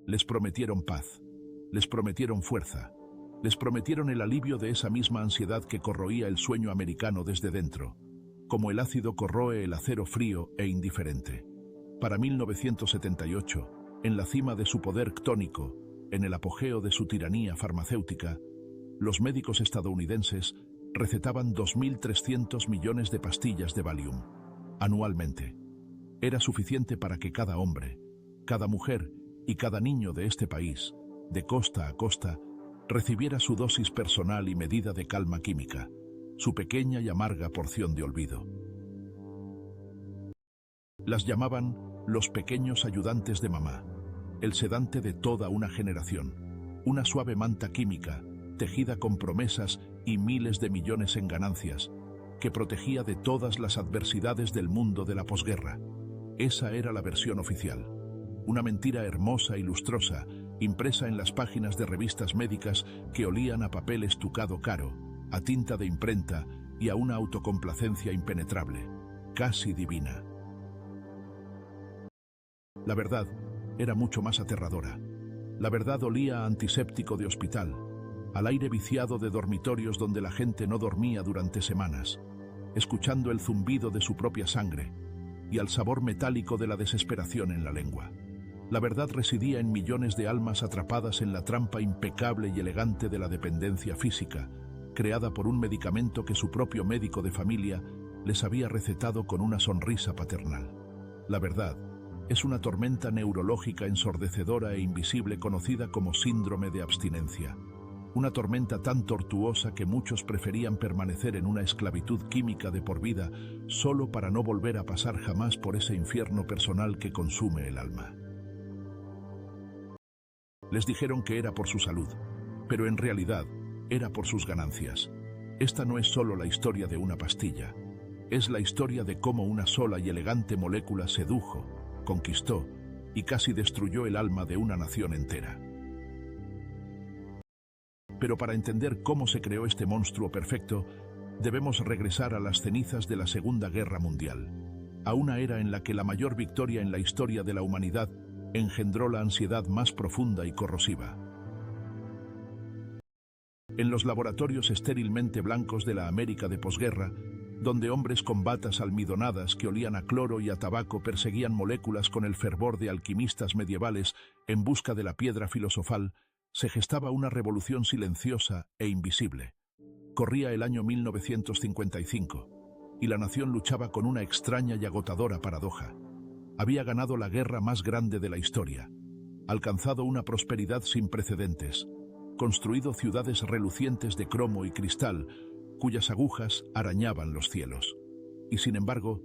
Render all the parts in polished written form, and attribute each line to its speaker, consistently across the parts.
Speaker 1: Les prometieron paz, les prometieron fuerza, les prometieron el alivio de esa misma ansiedad que corroía el sueño americano desde dentro, como el ácido corroe el acero frío e indiferente. Para 1978, en la cima de su poder ctónico, en el apogeo de su tiranía farmacéutica, los médicos estadounidenses recetaban 2.300 millones de pastillas de Valium anualmente. Era suficiente para que cada hombre, cada mujer y cada niño de este país, de costa a costa, recibiera su dosis personal y medida de calma química, su pequeña y amarga porción de olvido. Las llamaban los pequeños ayudantes de mamá, el sedante de toda una generación, una suave manta química, tejida con promesas y miles de millones en ganancias, que protegía de todas las adversidades del mundo de la posguerra. Esa era la versión oficial. Una mentira hermosa y lustrosa, impresa en las páginas de revistas médicas que olían a papel estucado caro, a tinta de imprenta y a una autocomplacencia impenetrable, casi divina. La verdad era mucho más aterradora. La verdad olía a antiséptico de hospital, al aire viciado de dormitorios donde la gente no dormía durante semanas, escuchando el zumbido de su propia sangre y al sabor metálico de la desesperación en la lengua. La verdad residía en millones de almas atrapadas en la trampa impecable y elegante de la dependencia física, creada por un medicamento que su propio médico de familia les había recetado con una sonrisa paternal. La verdad es una tormenta neurológica ensordecedora e invisible conocida como síndrome de abstinencia. Una tormenta tan tortuosa que muchos preferían permanecer en una esclavitud química de por vida solo para no volver a pasar jamás por ese infierno personal que consume el alma. Les dijeron que era por su salud, pero en realidad era por sus ganancias. Esta no es solo la historia de una pastilla, es la historia de cómo una sola y elegante molécula sedujo, conquistó y casi destruyó el alma de una nación entera. Pero para entender cómo se creó este monstruo perfecto, debemos regresar a las cenizas de la Segunda Guerra Mundial, a una era en la que la mayor victoria en la historia de la humanidad engendró la ansiedad más profunda y corrosiva. En los laboratorios estérilmente blancos de la América de posguerra, donde hombres con batas almidonadas que olían a cloro y a tabaco perseguían moléculas con el fervor de alquimistas medievales en busca de la piedra filosofal, se gestaba una revolución silenciosa e invisible. Corría el año 1955, y la nación luchaba con una extraña y agotadora paradoja. Había ganado la guerra más grande de la historia, alcanzado una prosperidad sin precedentes, construido ciudades relucientes de cromo y cristal, cuyas agujas arañaban los cielos. Y sin embargo,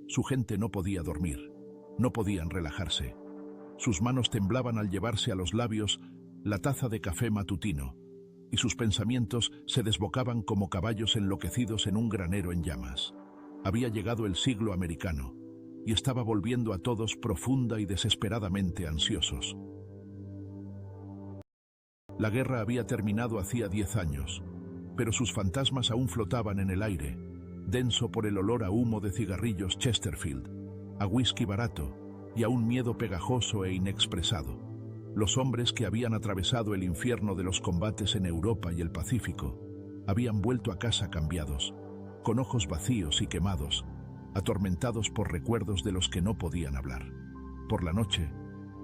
Speaker 1: su gente no podía dormir, no podían relajarse. Sus manos temblaban al llevarse a los labios la taza de café matutino, y sus pensamientos se desbocaban como caballos enloquecidos en un granero en llamas. Había llegado el siglo americano, y estaba volviendo a todos profunda y desesperadamente ansiosos. La guerra había terminado hacía 10 años, pero sus fantasmas aún flotaban en el aire, denso por el olor a humo de cigarrillos Chesterfield, a whisky barato y a un miedo pegajoso e inexpresado. Los hombres que habían atravesado el infierno de los combates en Europa y el Pacífico habían vuelto a casa cambiados, con ojos vacíos y quemados, atormentados por recuerdos de los que no podían hablar. Por la noche,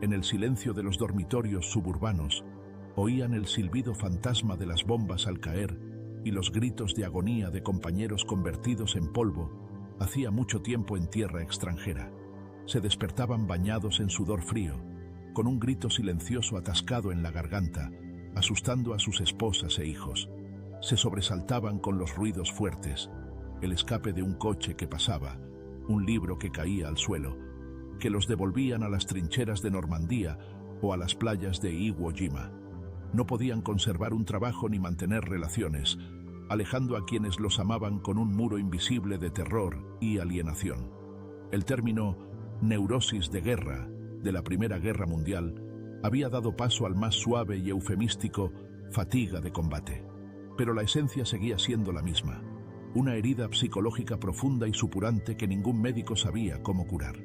Speaker 1: en el silencio de los dormitorios suburbanos, oían el silbido fantasma de las bombas al caer y los gritos de agonía de compañeros convertidos en polvo hacía mucho tiempo en tierra extranjera. Se despertaban bañados en sudor frío, con un grito silencioso atascado en la garganta, asustando a sus esposas e hijos. Se sobresaltaban con los ruidos fuertes, el escape de un coche que pasaba, un libro que caía al suelo, que los devolvían a las trincheras de Normandía o a las playas de Iwo Jima. No podían conservar un trabajo ni mantener relaciones, alejando a quienes los amaban con un muro invisible de terror y alienación. El término neurosis de guerra de la Primera Guerra Mundial había dado paso al más suave y eufemístico fatiga de combate. Pero la esencia seguía siendo la misma, una herida psicológica profunda y supurante que ningún médico sabía cómo curar.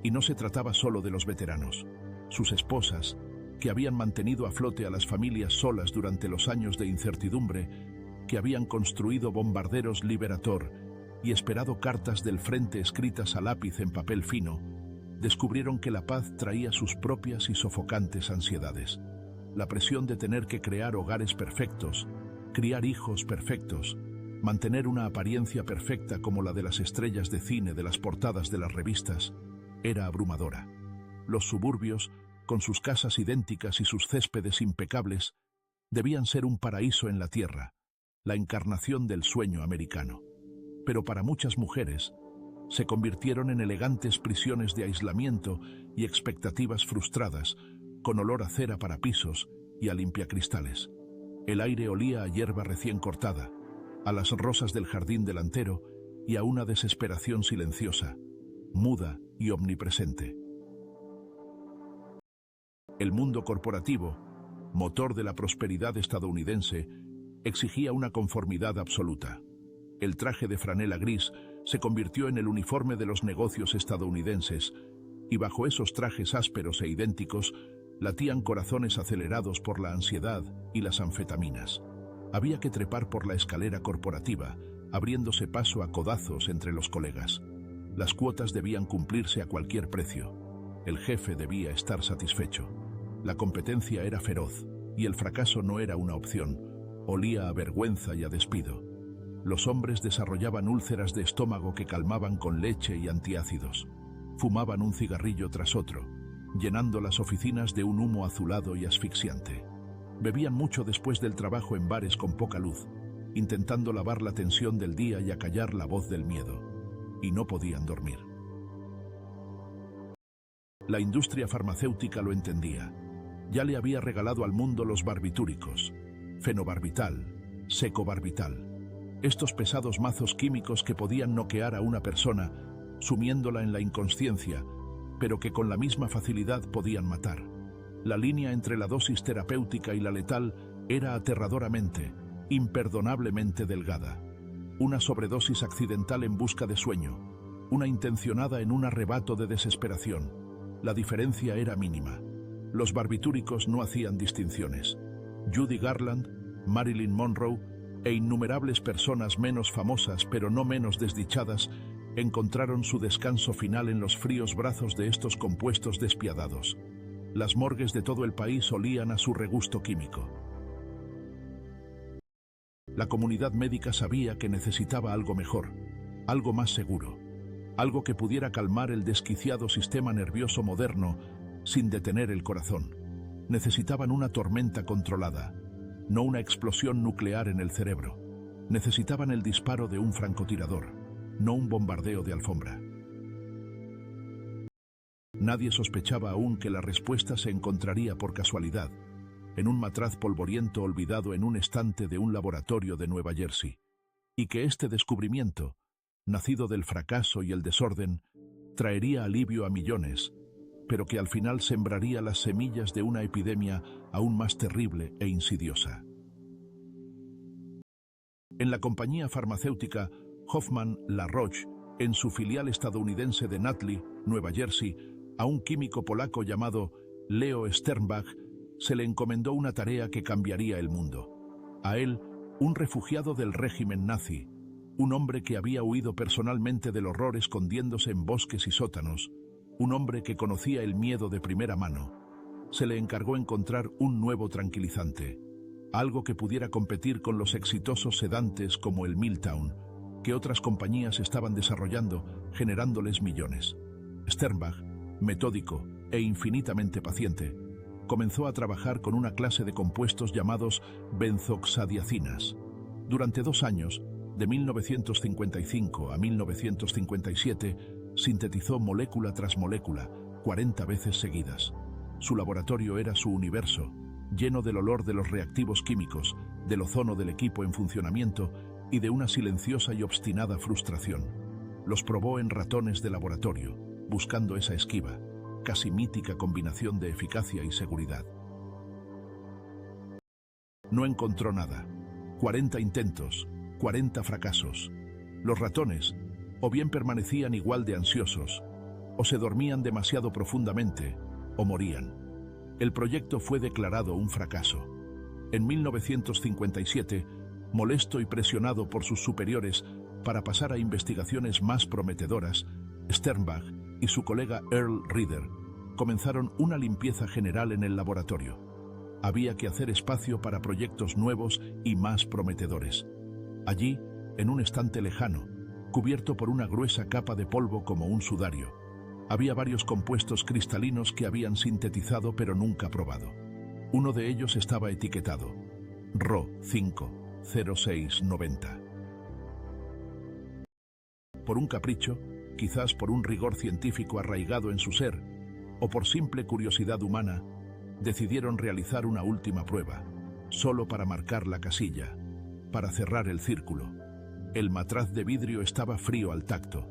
Speaker 1: Y no se trataba solo de los veteranos. Sus esposas, que habían mantenido a flote a las familias solas durante los años de incertidumbre, que habían construido bombarderos Liberator y esperado cartas del frente escritas a lápiz en papel fino, descubrieron que la paz traía sus propias y sofocantes ansiedades. La presión de tener que crear hogares perfectos, criar hijos perfectos, mantener una apariencia perfecta como la de las estrellas de cine de las portadas de las revistas, era abrumadora. Los suburbios, con sus casas idénticas y sus céspedes impecables, debían ser un paraíso en la tierra, la encarnación del sueño americano. Pero para muchas mujeres, se convirtieron en elegantes prisiones de aislamiento y expectativas frustradas, con olor a cera para pisos y a limpiacristales. El aire olía a hierba recién cortada, a las rosas del jardín delantero y a una desesperación silenciosa, muda y omnipresente. El mundo corporativo, motor de la prosperidad estadounidense, exigía una conformidad absoluta. El traje de franela gris se convirtió en el uniforme de los negocios estadounidenses, y bajo esos trajes ásperos e idénticos latían corazones acelerados por la ansiedad y las anfetaminas. Había que trepar por la escalera corporativa, abriéndose paso a codazos entre los colegas. Las cuotas debían cumplirse a cualquier precio. El jefe debía estar satisfecho. La competencia era feroz, y el fracaso no era una opción. Olía a vergüenza y a despido. Los hombres desarrollaban úlceras de estómago que calmaban con leche y antiácidos. Fumaban un cigarrillo tras otro, llenando las oficinas de un humo azulado y asfixiante. Bebían mucho después del trabajo en bares con poca luz, intentando lavar la tensión del día y acallar la voz del miedo. Y no podían dormir. La industria farmacéutica lo entendía. Ya le había regalado al mundo los barbitúricos, fenobarbital, secobarbital. Estos pesados mazos químicos que podían noquear a una persona, sumiéndola en la inconsciencia, pero que con la misma facilidad podían matar. La línea entre la dosis terapéutica y la letal era aterradoramente, imperdonablemente delgada. Una sobredosis accidental en busca de sueño, una intencionada en un arrebato de desesperación. La diferencia era mínima. Los barbitúricos no hacían distinciones. Judy Garland, Marilyn Monroe e innumerables personas menos famosas pero no menos desdichadas encontraron su descanso final en los fríos brazos de estos compuestos despiadados. Las morgues de todo el país olían a su regusto químico. La comunidad médica sabía que necesitaba algo mejor, algo más seguro, algo que pudiera calmar el desquiciado sistema nervioso moderno sin detener el corazón. Necesitaban una tormenta controlada, no una explosión nuclear en el cerebro. Necesitaban el disparo de un francotirador, no un bombardeo de alfombra. Nadie sospechaba aún que la respuesta se encontraría por casualidad, en un matraz polvoriento olvidado en un estante de un laboratorio de Nueva Jersey, y que este descubrimiento, nacido del fracaso y el desorden, traería alivio a millones, pero que al final sembraría las semillas de una epidemia aún más terrible e insidiosa. En la compañía farmacéutica Hoffman La Roche, en su filial estadounidense de Nutley, Nueva Jersey, a un químico polaco llamado Leo Sternbach se le encomendó una tarea que cambiaría el mundo. A él, un refugiado del régimen nazi, un hombre que había huido personalmente del horror escondiéndose en bosques y sótanos, un hombre que conocía el miedo de primera mano, se le encargó encontrar un nuevo tranquilizante, algo que pudiera competir con los exitosos sedantes como el Miltown, que otras compañías estaban desarrollando, generándoles millones. Sternbach, metódico e infinitamente paciente, comenzó a trabajar con una clase de compuestos llamados benzoxadiacinas. Durante 2 años, de 1955 a 1957, sintetizó molécula tras molécula, 40 veces seguidas. Su laboratorio era su universo, lleno del olor de los reactivos químicos, del ozono del equipo en funcionamiento y de una silenciosa y obstinada frustración. Los probó en ratones de laboratorio, buscando esa esquiva, casi mítica combinación de eficacia y seguridad. No encontró nada. 40 intentos, 40 fracasos. Los ratones, o bien permanecían igual de ansiosos, o se dormían demasiado profundamente, o morían. El proyecto fue declarado un fracaso. En 1957, molesto y presionado por sus superiores para pasar a investigaciones más prometedoras, Sternbach y su colega Earl Reader comenzaron una limpieza general en el laboratorio. Había que hacer espacio para proyectos nuevos y más prometedores. Allí, en un estante lejano, cubierto por una gruesa capa de polvo como un sudario, había varios compuestos cristalinos que habían sintetizado pero nunca probado. Uno de ellos estaba etiquetado Ro 50690. Por un capricho, quizás por un rigor científico arraigado en su ser, o por simple curiosidad humana, decidieron realizar una última prueba, solo para marcar la casilla, para cerrar el círculo. El matraz de vidrio estaba frío al tacto.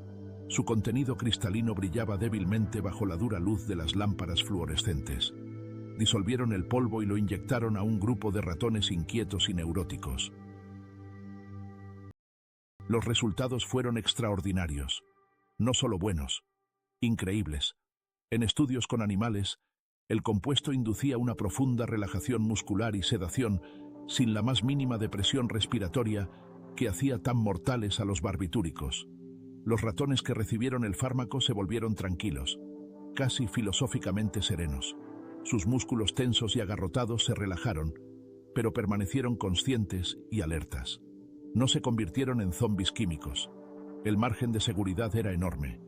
Speaker 1: Su contenido cristalino brillaba débilmente bajo la dura luz de las lámparas fluorescentes. Disolvieron el polvo y lo inyectaron a un grupo de ratones inquietos y neuróticos. Los resultados fueron extraordinarios. No solo buenos, increíbles. En estudios con animales, el compuesto inducía una profunda relajación muscular y sedación sin la más mínima depresión respiratoria que hacía tan mortales a los barbitúricos. Los ratones que recibieron el fármaco se volvieron tranquilos, casi filosóficamente serenos. Sus músculos tensos y agarrotados se relajaron, pero permanecieron conscientes y alertas. No se convirtieron en zombis químicos. El margen de seguridad era enorme.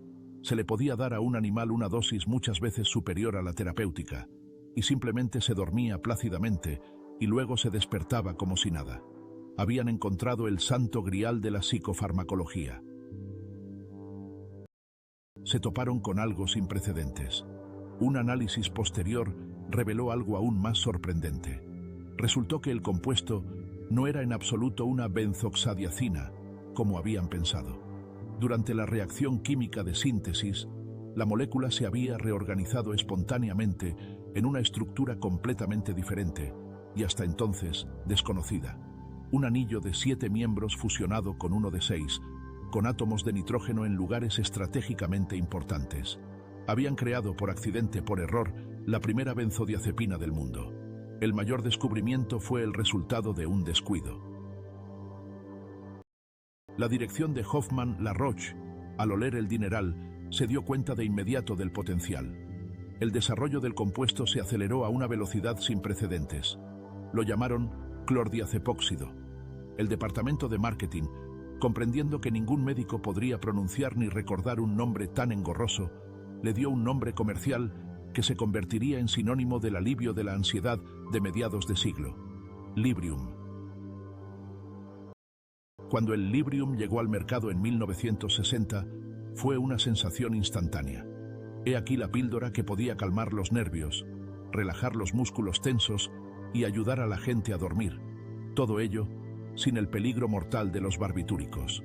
Speaker 1: Se le podía dar a un animal una dosis muchas veces superior a la terapéutica, y simplemente se dormía plácidamente y luego se despertaba como si nada. Habían encontrado el santo grial de la psicofarmacología. Se toparon con algo sin precedentes. Un análisis posterior reveló algo aún más sorprendente. Resultó que el compuesto no era en absoluto una benzoxadiazina, como habían pensado. Durante la reacción química de síntesis, la molécula se había reorganizado espontáneamente en una estructura completamente diferente y hasta entonces desconocida. Un anillo de 7 miembros fusionado con uno de 6, con átomos de nitrógeno en lugares estratégicamente importantes. Habían creado por accidente, por error, la primera benzodiazepina del mundo. El mayor descubrimiento fue el resultado de un descuido. La dirección de Hoffmann-La Roche, al oler el dineral, se dio cuenta de inmediato del potencial. El desarrollo del compuesto se aceleró a una velocidad sin precedentes. Lo llamaron clordiazepóxido. El departamento de marketing, comprendiendo que ningún médico podría pronunciar ni recordar un nombre tan engorroso, le dio un nombre comercial que se convertiría en sinónimo del alivio de la ansiedad de mediados de siglo: Librium. Cuando el Librium llegó al mercado en 1960, fue una sensación instantánea. He aquí la píldora que podía calmar los nervios, relajar los músculos tensos y ayudar a la gente a dormir. Todo ello sin el peligro mortal de los barbitúricos.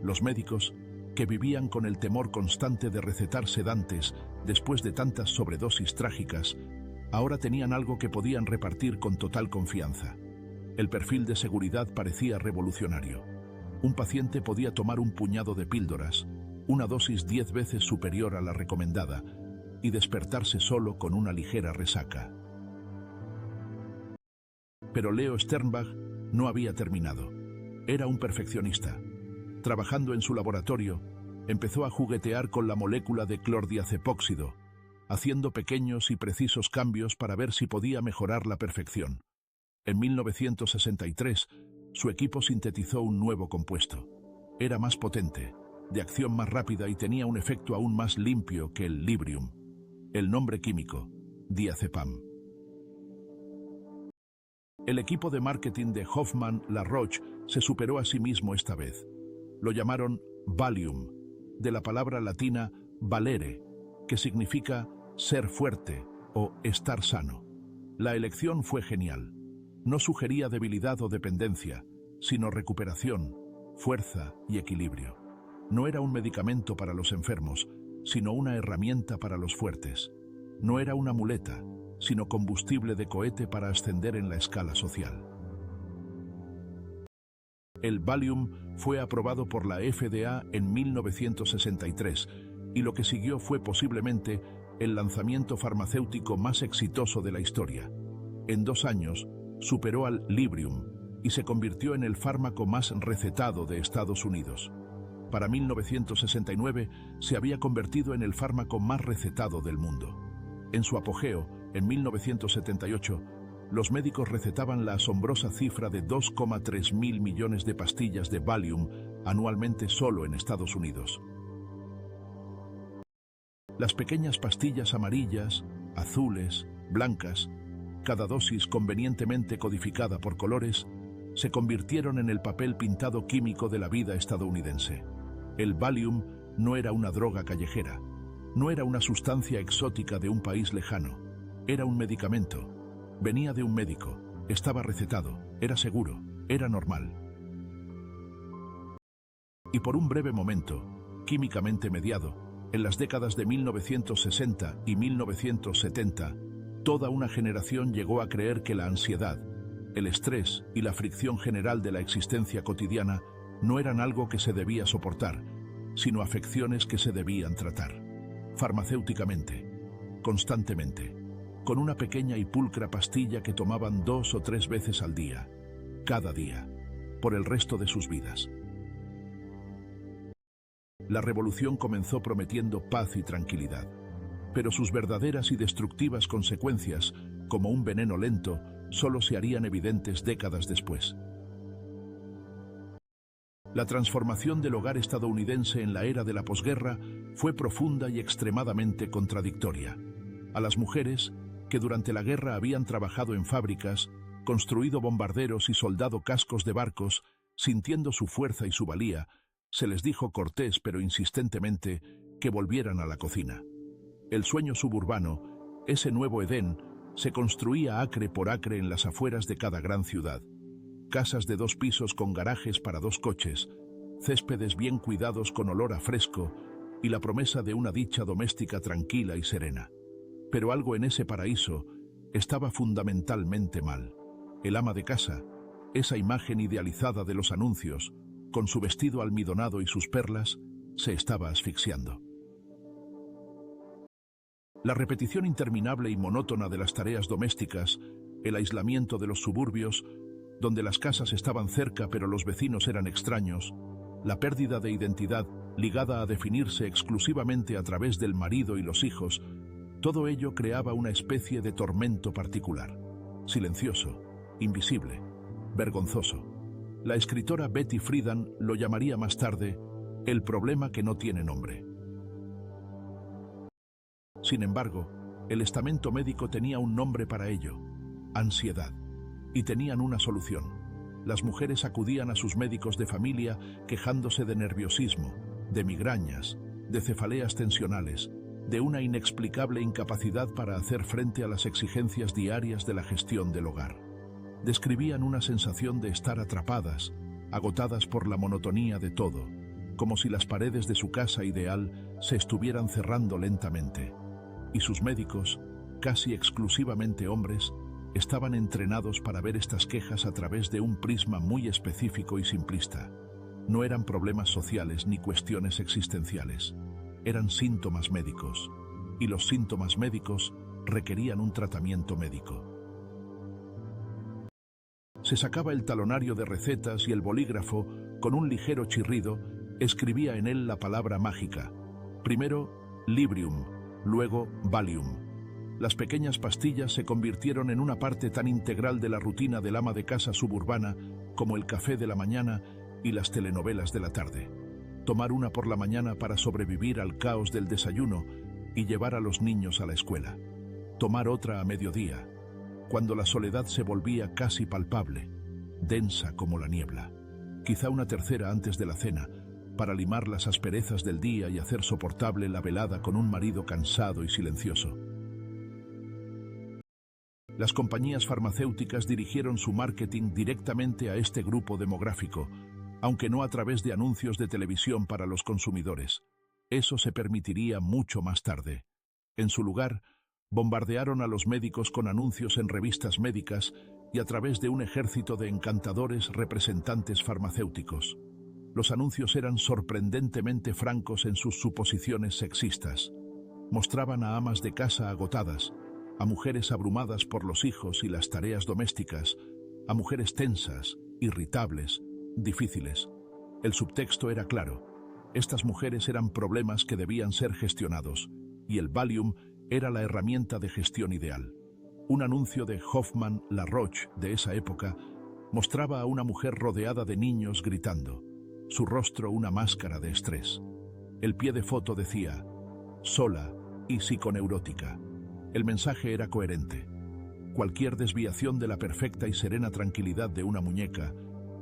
Speaker 1: Los médicos, que vivían con el temor constante de recetar sedantes después de tantas sobredosis trágicas, ahora tenían algo que podían repartir con total confianza. El perfil de seguridad parecía revolucionario. Un paciente podía tomar un puñado de píldoras, una dosis 10 veces superior a la recomendada, y despertarse solo con una ligera resaca. Pero Leo Sternbach no había terminado. Era un perfeccionista. Trabajando en su laboratorio, empezó a juguetear con la molécula de clordiazepóxido, haciendo pequeños y precisos cambios para ver si podía mejorar la perfección. En 1963, su equipo sintetizó un nuevo compuesto. Era más potente, de acción más rápida y tenía un efecto aún más limpio que el Librium. El nombre químico: diazepam. El equipo de marketing de Hoffmann-La Roche se superó a sí mismo esta vez. Lo llamaron Valium, de la palabra latina valere, que significa ser fuerte o estar sano. La elección fue genial. No sugería debilidad o dependencia, sino recuperación, fuerza y equilibrio. No era un medicamento para los enfermos, sino una herramienta para los fuertes. No era una muleta, sino combustible de cohete para ascender en la escala social. El Valium fue aprobado por la FDA en 1963 y lo que siguió fue posiblemente el lanzamiento farmacéutico más exitoso de la historia. En 2 años, superó al Librium y se convirtió en el fármaco más recetado de Estados Unidos. Para 1969 se había convertido en el fármaco más recetado del mundo. En su apogeo, en 1978, los médicos recetaban la asombrosa cifra de 2,3 mil millones de pastillas de Valium anualmente solo en Estados Unidos. Las pequeñas pastillas amarillas, azules, blancas, cada dosis convenientemente codificada por colores, se convirtieron en el papel pintado químico de la vida estadounidense. El Valium no era una droga callejera, no era una sustancia exótica de un país lejano, era un medicamento. Venía de un médico, estaba recetado, era seguro, era normal. Y por un breve momento, químicamente mediado, en las décadas de 1960 y 1970, toda una generación llegó a creer que la ansiedad, el estrés y la fricción general de la existencia cotidiana no eran algo que se debía soportar, sino afecciones que se debían tratar. Farmacéuticamente, constantemente, con una pequeña y pulcra pastilla que tomaban 2 o 3 veces al día, cada día, por el resto de sus vidas. La revolución comenzó prometiendo paz y tranquilidad, pero sus verdaderas y destructivas consecuencias, como un veneno lento, solo se harían evidentes décadas después. La transformación del hogar estadounidense en la era de la posguerra fue profunda y extremadamente contradictoria. A las mujeres, que durante la guerra habían trabajado en fábricas, construido bombarderos y soldado cascos de barcos, sintiendo su fuerza y su valía, se les dijo cortés pero insistentemente que volvieran a la cocina. El sueño suburbano, ese nuevo Edén, se construía acre por acre en las afueras de cada gran ciudad. Casas de 2 pisos con garajes para 2 coches, céspedes bien cuidados con olor a fresco y la promesa de una dicha doméstica tranquila y serena. Pero algo en ese paraíso estaba fundamentalmente mal. El ama de casa, esa imagen idealizada de los anuncios, con su vestido almidonado y sus perlas, se estaba asfixiando. La repetición interminable y monótona de las tareas domésticas, el aislamiento de los suburbios, donde las casas estaban cerca pero los vecinos eran extraños, la pérdida de identidad ligada a definirse exclusivamente a través del marido y los hijos, todo ello creaba una especie de tormento particular, silencioso, invisible, vergonzoso. La escritora Betty Friedan lo llamaría más tarde el problema que no tiene nombre. Sin embargo, el estamento médico tenía un nombre para ello: ansiedad. Y tenían una solución. Las mujeres acudían a sus médicos de familia quejándose de nerviosismo, de migrañas, de cefaleas tensionales, de una inexplicable incapacidad para hacer frente a las exigencias diarias de la gestión del hogar. Describían una sensación de estar atrapadas, agotadas por la monotonía de todo, como si las paredes de su casa ideal se estuvieran cerrando lentamente. Y sus médicos, casi exclusivamente hombres, estaban entrenados para ver estas quejas a través de un prisma muy específico y simplista. No eran problemas sociales ni cuestiones existenciales. Eran síntomas médicos, y los síntomas médicos requerían un tratamiento médico. Se sacaba el talonario de recetas y el bolígrafo, con un ligero chirrido, escribía en él la palabra mágica. Primero, Librium, luego Valium. Las pequeñas pastillas se convirtieron en una parte tan integral de la rutina del ama de casa suburbana como el café de la mañana y las telenovelas de la tarde. Tomar una por la mañana para sobrevivir al caos del desayuno y llevar a los niños a la escuela. Tomar otra a mediodía, cuando la soledad se volvía casi palpable, densa como la niebla. Quizá una tercera antes de la cena, para limar las asperezas del día y hacer soportable la velada con un marido cansado y silencioso. Las compañías farmacéuticas dirigieron su marketing directamente a este grupo demográfico, aunque no a través de anuncios de televisión para los consumidores. Eso se permitiría mucho más tarde. En su lugar, bombardearon a los médicos con anuncios en revistas médicas y a través de un ejército de encantadores representantes farmacéuticos. Los anuncios eran sorprendentemente francos en sus suposiciones sexistas. Mostraban a amas de casa agotadas, a mujeres abrumadas por los hijos y las tareas domésticas, a mujeres tensas, irritables, difíciles. El subtexto era claro. Estas mujeres eran problemas que debían ser gestionados, y el Valium era la herramienta de gestión ideal. Un anuncio de Hoffman La Roche de esa época mostraba a una mujer rodeada de niños gritando, su rostro una máscara de estrés. El pie de foto decía, sola y psiconeurótica. El mensaje era coherente. Cualquier desviación de la perfecta y serena tranquilidad de una muñeca,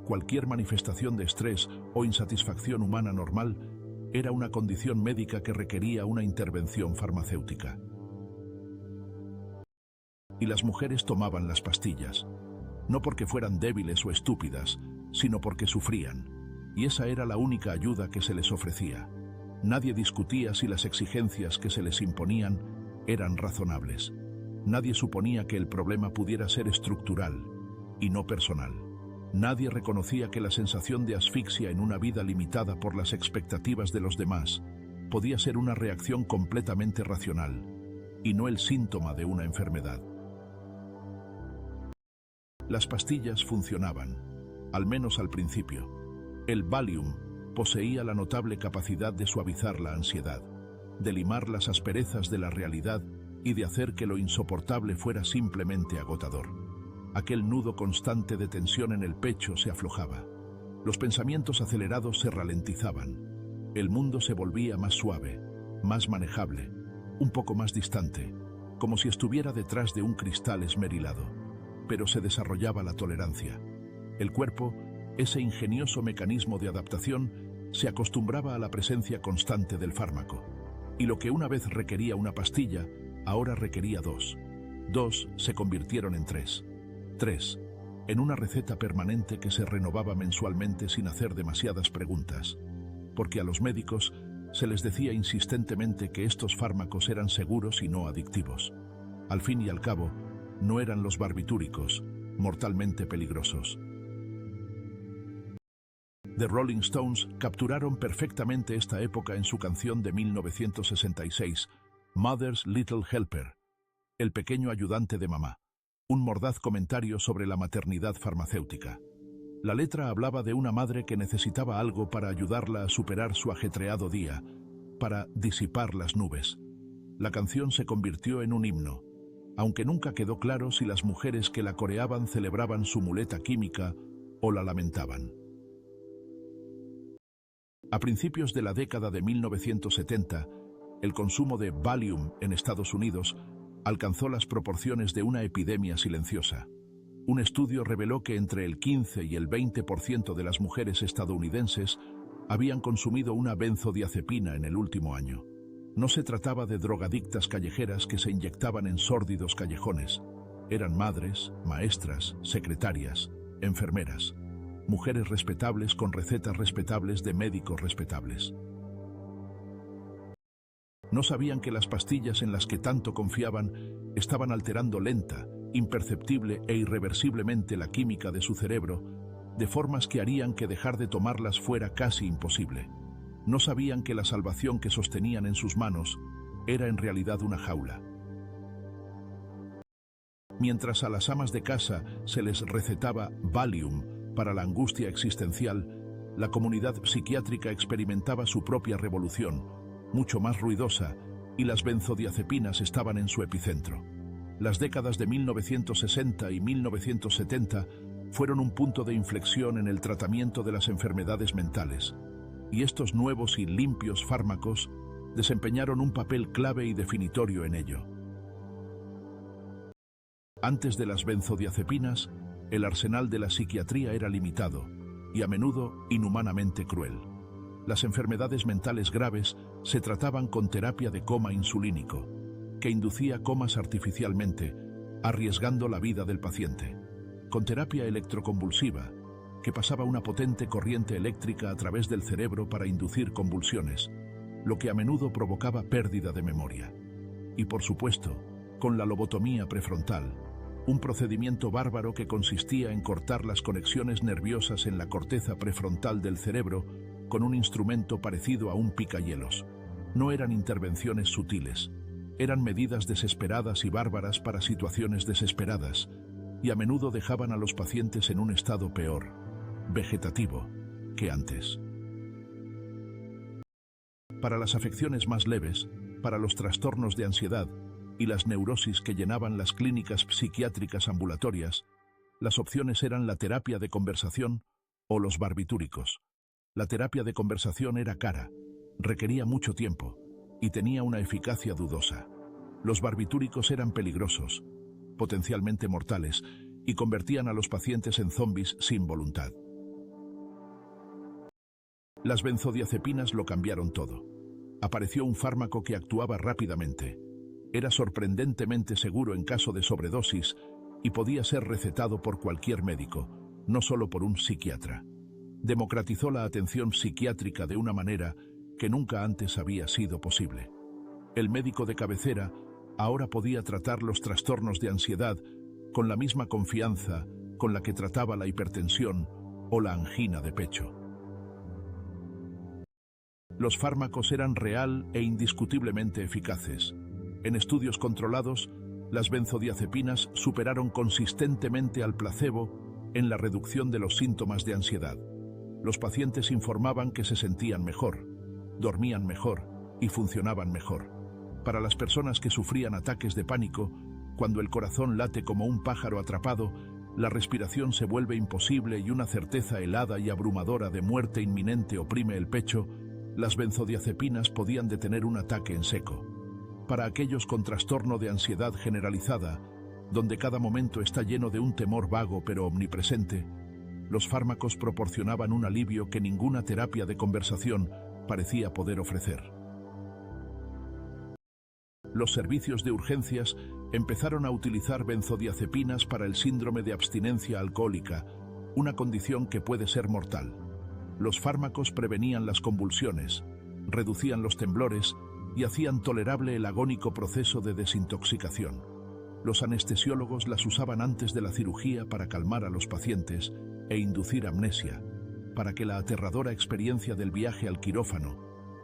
Speaker 1: cualquier manifestación de estrés o insatisfacción humana normal, era una condición médica que requería una intervención farmacéutica. Y las mujeres tomaban las pastillas, no porque fueran débiles o estúpidas, sino porque sufrían, y esa era la única ayuda que se les ofrecía. Nadie discutía si las exigencias que se les imponían eran razonables. Nadie suponía que el problema pudiera ser estructural y no personal. Nadie reconocía que la sensación de asfixia en una vida limitada por las expectativas de los demás podía ser una reacción completamente racional y no el síntoma de una enfermedad. Las pastillas funcionaban, al menos al principio. El Valium poseía la notable capacidad de suavizar la ansiedad, de limar las asperezas de la realidad y de hacer que lo insoportable fuera simplemente agotador. Aquel nudo constante de tensión en el pecho se aflojaba. Los pensamientos acelerados se ralentizaban. El mundo se volvía más suave, más manejable, un poco más distante, como si estuviera detrás de un cristal esmerilado. Pero se desarrollaba la tolerancia. El cuerpo, ese ingenioso mecanismo de adaptación, se acostumbraba a la presencia constante del fármaco. Y lo que una vez requería una pastilla, ahora requería dos. Dos se convirtieron en tres. Tres, en una receta permanente que se renovaba mensualmente sin hacer demasiadas preguntas. Porque a los médicos se les decía insistentemente que estos fármacos eran seguros y no adictivos. Al fin y al cabo, no eran los barbitúricos, mortalmente peligrosos. The Rolling Stones capturaron perfectamente esta época en su canción de 1966, Mother's Little Helper, el pequeño ayudante de mamá, un mordaz comentario sobre la maternidad farmacéutica. La letra hablaba de una madre que necesitaba algo para ayudarla a superar su ajetreado día, para disipar las nubes. La canción se convirtió en un himno, aunque nunca quedó claro si las mujeres que la coreaban celebraban su muleta química o la lamentaban. A principios de la década de 1970, el consumo de Valium en Estados Unidos alcanzó las proporciones de una epidemia silenciosa. Un estudio reveló que entre el 15 y el 20% de las mujeres estadounidenses habían consumido una benzodiazepina en el último año. No se trataba de drogadictas callejeras que se inyectaban en sórdidos callejones. Eran madres, maestras, secretarias, enfermeras, mujeres respetables con recetas respetables de médicos respetables. No sabían que las pastillas en las que tanto confiaban estaban alterando lenta, imperceptible e irreversiblemente la química de su cerebro, de formas que harían que dejar de tomarlas fuera casi imposible. No sabían que la salvación que sostenían en sus manos era en realidad una jaula. Mientras a las amas de casa se les recetaba Valium para la angustia existencial, la comunidad psiquiátrica experimentaba su propia revolución, mucho más ruidosa, y las benzodiazepinas estaban en su epicentro. Las décadas de 1960 y 1970 fueron un punto de inflexión en el tratamiento de las enfermedades mentales, y estos nuevos y limpios fármacos desempeñaron un papel clave y definitorio en ello. Antes de las benzodiazepinas, el arsenal de la psiquiatría era limitado y a menudo inhumanamente cruel. Las enfermedades mentales graves se trataban con terapia de coma insulínico, que inducía comas artificialmente, arriesgando la vida del paciente, con terapia electroconvulsiva, que pasaba una potente corriente eléctrica a través del cerebro para inducir convulsiones, lo que a menudo provocaba pérdida de memoria. Y por supuesto, con la lobotomía prefrontal, un procedimiento bárbaro que consistía en cortar las conexiones nerviosas en la corteza prefrontal del cerebro con un instrumento parecido a un picahielos. No eran intervenciones sutiles, eran medidas desesperadas y bárbaras para situaciones desesperadas, y a menudo dejaban a los pacientes en un estado peor, vegetativo, que antes. Para las afecciones más leves, para los trastornos de ansiedad y las neurosis que llenaban las clínicas psiquiátricas ambulatorias, las opciones eran la terapia de conversación o los barbitúricos. La terapia de conversación era cara, requería mucho tiempo y tenía una eficacia dudosa. Los barbitúricos eran peligrosos, potencialmente mortales, y convertían a los pacientes en zombies sin voluntad. Las benzodiazepinas lo cambiaron todo. Apareció un fármaco que actuaba rápidamente. Era sorprendentemente seguro en caso de sobredosis y podía ser recetado por cualquier médico, no solo por un psiquiatra. Democratizó la atención psiquiátrica de una manera que nunca antes había sido posible. El médico de cabecera ahora podía tratar los trastornos de ansiedad con la misma confianza con la que trataba la hipertensión o la angina de pecho. Los fármacos eran real e indiscutiblemente eficaces. En estudios controlados, las benzodiazepinas superaron consistentemente al placebo en la reducción de los síntomas de ansiedad. Los pacientes informaban que se sentían mejor, dormían mejor y funcionaban mejor. Para las personas que sufrían ataques de pánico, cuando el corazón late como un pájaro atrapado, la respiración se vuelve imposible y una certeza helada y abrumadora de muerte inminente oprime el pecho, las benzodiazepinas podían detener un ataque en seco. Para aquellos con trastorno de ansiedad generalizada, donde cada momento está lleno de un temor vago pero omnipresente, los fármacos proporcionaban un alivio que ninguna terapia de conversación parecía poder ofrecer. Los servicios de urgencias empezaron a utilizar benzodiazepinas para el síndrome de abstinencia alcohólica, una condición que puede ser mortal. Los fármacos prevenían las convulsiones, reducían los temblores y hacían tolerable el agónico proceso de desintoxicación. Los anestesiólogos las usaban antes de la cirugía para calmar a los pacientes e inducir amnesia, para que la aterradora experiencia del viaje al quirófano,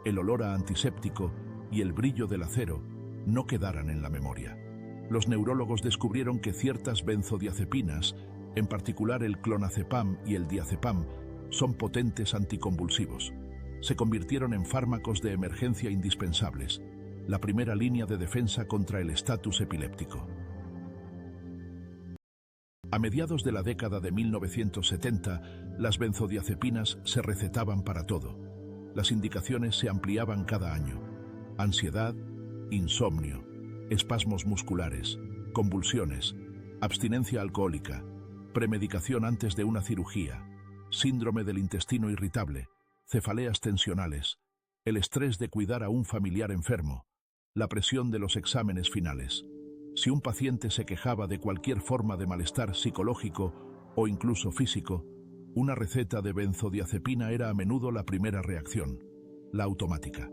Speaker 1: el olor a antiséptico y el brillo del acero no quedaran en la memoria. Los neurólogos descubrieron que ciertas benzodiazepinas, en particular el clonazepam y el diazepam, son potentes anticonvulsivos. Se convirtieron en fármacos de emergencia indispensables, la primera línea de defensa contra el estatus epiléptico. A mediados de la década de 1970, las benzodiazepinas se recetaban para todo. Las indicaciones se ampliaban cada año. Ansiedad, insomnio, espasmos musculares, convulsiones, abstinencia alcohólica, premedicación antes de una cirugía, síndrome del intestino irritable, cefaleas tensionales, el estrés de cuidar a un familiar enfermo, la presión de los exámenes finales. Si un paciente se quejaba de cualquier forma de malestar psicológico o incluso físico, una receta de benzodiazepina era a menudo la primera reacción, la automática.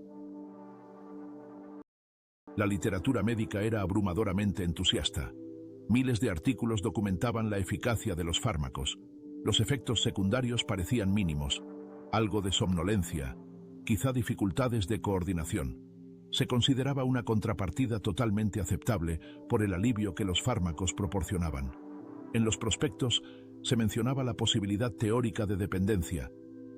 Speaker 1: La literatura médica era abrumadoramente entusiasta. Miles de artículos documentaban la eficacia de los fármacos. Los efectos secundarios parecían mínimos, algo de somnolencia, quizá dificultades de coordinación. Se consideraba una contrapartida totalmente aceptable por el alivio que los fármacos proporcionaban. En los prospectos se mencionaba la posibilidad teórica de dependencia,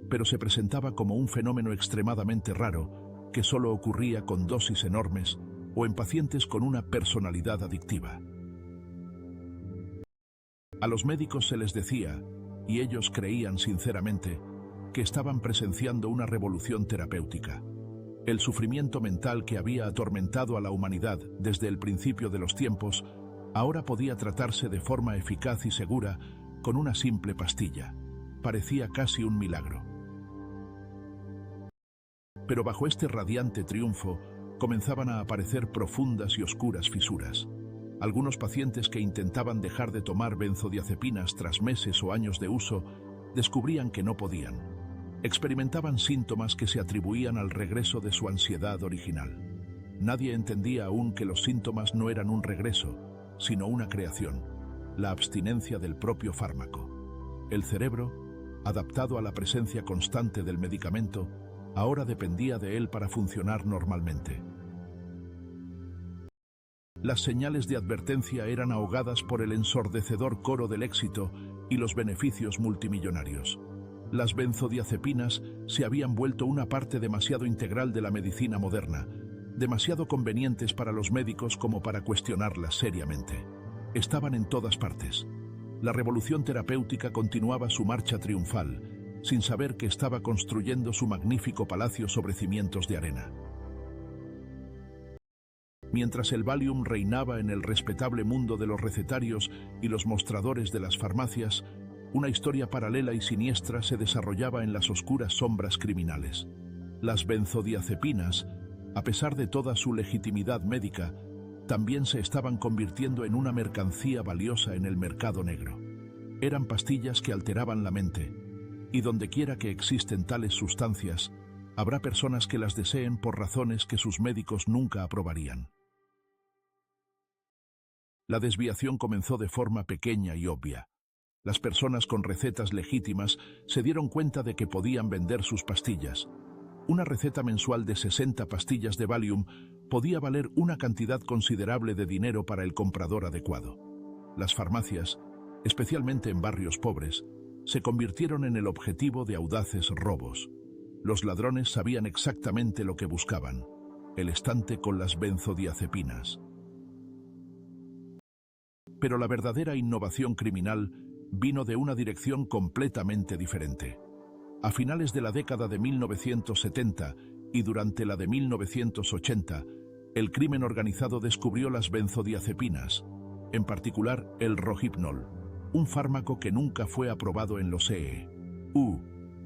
Speaker 1: pero se presentaba como un fenómeno extremadamente raro que solo ocurría con dosis enormes o en pacientes con una personalidad adictiva. A los médicos se les decía, y ellos creían sinceramente, que estaban presenciando una revolución terapéutica. El sufrimiento mental que había atormentado a la humanidad desde el principio de los tiempos ahora podía tratarse de forma eficaz y segura con una simple pastilla. Parecía casi un milagro. Pero bajo este radiante triunfo comenzaban a aparecer profundas y oscuras fisuras. Algunos pacientes que intentaban dejar de tomar benzodiazepinas tras meses o años de uso descubrían que no podían. Experimentaban síntomas que se atribuían al regreso de su ansiedad original. Nadie entendía aún que los síntomas no eran un regreso, sino una creación. la abstinencia del propio fármaco. El cerebro, adaptado a la presencia constante del medicamento, ahora dependía de él para funcionar normalmente. Las señales de advertencia eran ahogadas por el ensordecedor coro del éxito y los beneficios multimillonarios. Las benzodiazepinas se habían vuelto una parte demasiado integral de la medicina moderna, demasiado convenientes para los médicos como para cuestionarlas seriamente. Estaban en todas partes. La revolución terapéutica continuaba su marcha triunfal, sin saber que estaba construyendo su magnífico palacio sobre cimientos de arena. Mientras el Valium reinaba en el respetable mundo de los recetarios y los mostradores de las farmacias, una historia paralela y siniestra se desarrollaba en las oscuras sombras criminales. Las benzodiazepinas, a pesar de toda su legitimidad médica, también se estaban convirtiendo en una mercancía valiosa en el mercado negro. Eran pastillas que alteraban la mente, y dondequiera que existen tales sustancias, habrá personas que las deseen por razones que sus médicos nunca aprobarían. La desviación comenzó de forma pequeña y obvia. Las personas con recetas legítimas se dieron cuenta de que podían vender sus pastillas. Una receta mensual de 60 pastillas de Valium podía valer una cantidad considerable de dinero para el comprador adecuado. Las farmacias, especialmente en barrios pobres, se convirtieron en el objetivo de audaces robos. Los ladrones sabían exactamente lo que buscaban: el estante con las benzodiazepinas. Pero la verdadera innovación criminal vino de una dirección completamente diferente. A finales de la década de 1970 y durante la de 1980, el crimen organizado descubrió las benzodiazepinas, en particular el Rohypnol, un fármaco que nunca fue aprobado en los EU,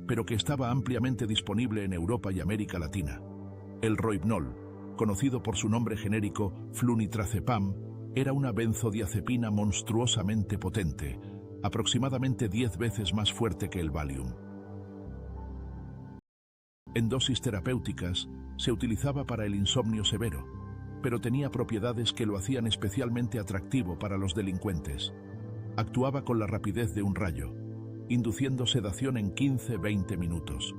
Speaker 1: pero que estaba ampliamente disponible en Europa y América Latina. El Rohypnol, conocido por su nombre genérico flunitrazepam, era una benzodiazepina monstruosamente potente, aproximadamente 10 veces más fuerte que el Valium. En dosis terapéuticas, se utilizaba para el insomnio severo, pero tenía propiedades que lo hacían especialmente atractivo para los delincuentes. Actuaba con la rapidez de un rayo, induciendo sedación en 15-20 minutos.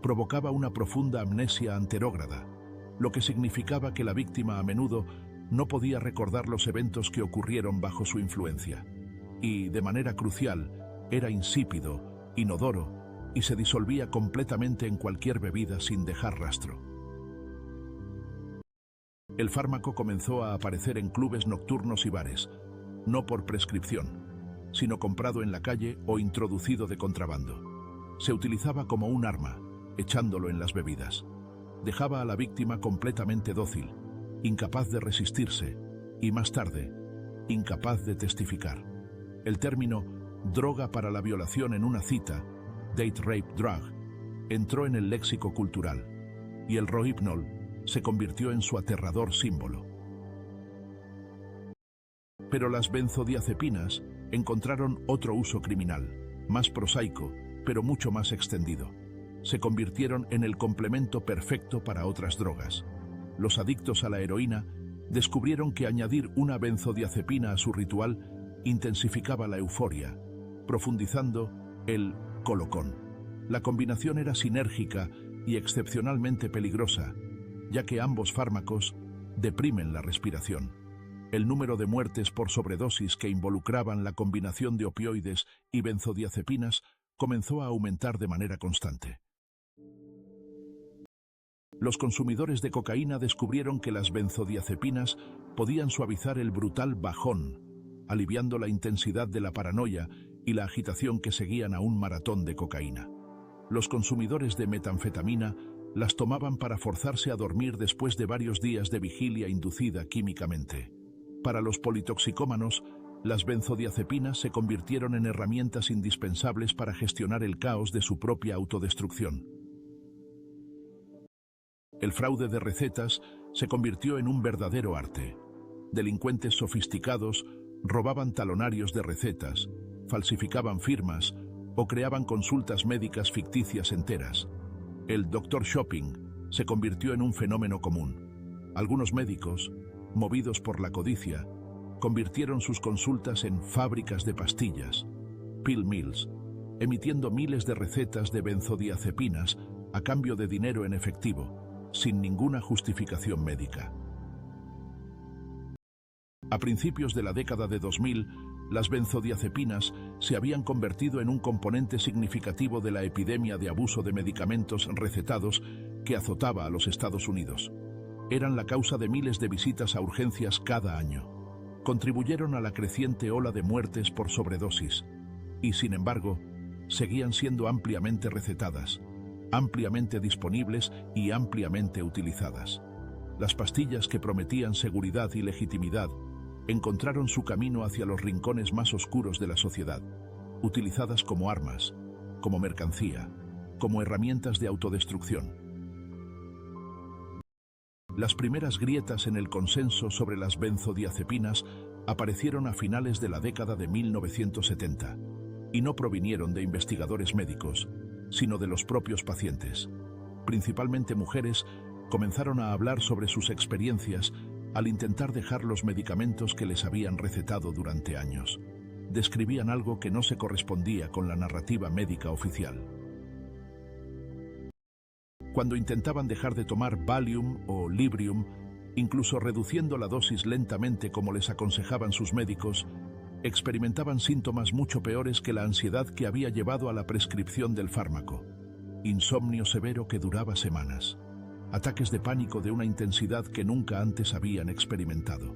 Speaker 1: Provocaba una profunda amnesia anterógrada, lo que significaba que la víctima a menudo no podía recordar los eventos que ocurrieron bajo su influencia. Y, de manera crucial, era insípido, inodoro, y se disolvía completamente en cualquier bebida sin dejar rastro. El fármaco comenzó a aparecer en clubes nocturnos y bares, no por prescripción, sino comprado en la calle o introducido de contrabando. Se utilizaba como un arma, echándolo en las bebidas. Dejaba a la víctima completamente dócil, incapaz de resistirse, y más tarde, incapaz de testificar. El término droga para la violación en una cita, date rape drug, entró en el léxico cultural, y el Rohypnol se convirtió en su aterrador símbolo. Pero las benzodiazepinas encontraron otro uso criminal, más prosaico, pero mucho más extendido. Se convirtieron en el complemento perfecto para otras drogas. Los adictos a la heroína descubrieron que añadir una benzodiazepina a su ritual intensificaba la euforia, profundizando el colocón. La combinación era sinérgica y excepcionalmente peligrosa, ya que ambos fármacos deprimen la respiración. El número de muertes por sobredosis que involucraban la combinación de opioides y benzodiazepinas comenzó a aumentar de manera constante. Los consumidores de cocaína descubrieron que las benzodiazepinas podían suavizar el brutal bajón, aliviando la intensidad de la paranoia y la agitación que seguían a un maratón de cocaína. Los consumidores de metanfetamina las tomaban para forzarse a dormir después de varios días de vigilia inducida químicamente. Para los politoxicómanos, las benzodiazepinas se convirtieron en herramientas indispensables para gestionar el caos de su propia autodestrucción. El fraude de recetas se convirtió en un verdadero arte. Delincuentes sofisticados robaban talonarios de recetas, falsificaban firmas o creaban consultas médicas ficticias enteras. El doctor shopping se convirtió en un fenómeno común. Algunos médicos, movidos por la codicia, convirtieron sus consultas en fábricas de pastillas, pill mills, emitiendo miles de recetas de benzodiazepinas a cambio de dinero en efectivo, sin ninguna justificación médica. A principios de la década de 2000, las benzodiazepinas se habían convertido en un componente significativo de la epidemia de abuso de medicamentos recetados que azotaba a los Estados Unidos. Eran la causa de miles de visitas a urgencias cada año. Contribuyeron a la creciente ola de muertes por sobredosis y, sin embargo, seguían siendo ampliamente recetadas, ampliamente disponibles y ampliamente utilizadas. Las pastillas que prometían seguridad y legitimidad encontraron su camino hacia los rincones más oscuros de la sociedad, utilizadas como armas, como mercancía, como herramientas de autodestrucción. Las primeras grietas en el consenso sobre las benzodiazepinas aparecieron a finales de la década de 1970 y no provinieron de investigadores médicos, sino de los propios pacientes. Principalmente mujeres comenzaron a hablar sobre sus experiencias al intentar dejar los medicamentos que les habían recetado durante años. Describían algo que no se correspondía con la narrativa médica oficial. Cuando intentaban dejar de tomar Valium o Librium, incluso reduciendo la dosis lentamente como les aconsejaban sus médicos, experimentaban síntomas mucho peores que la ansiedad que había llevado a la prescripción del fármaco. Insomnio severo que duraba semanas. Ataques de pánico de una intensidad que nunca antes habían experimentado.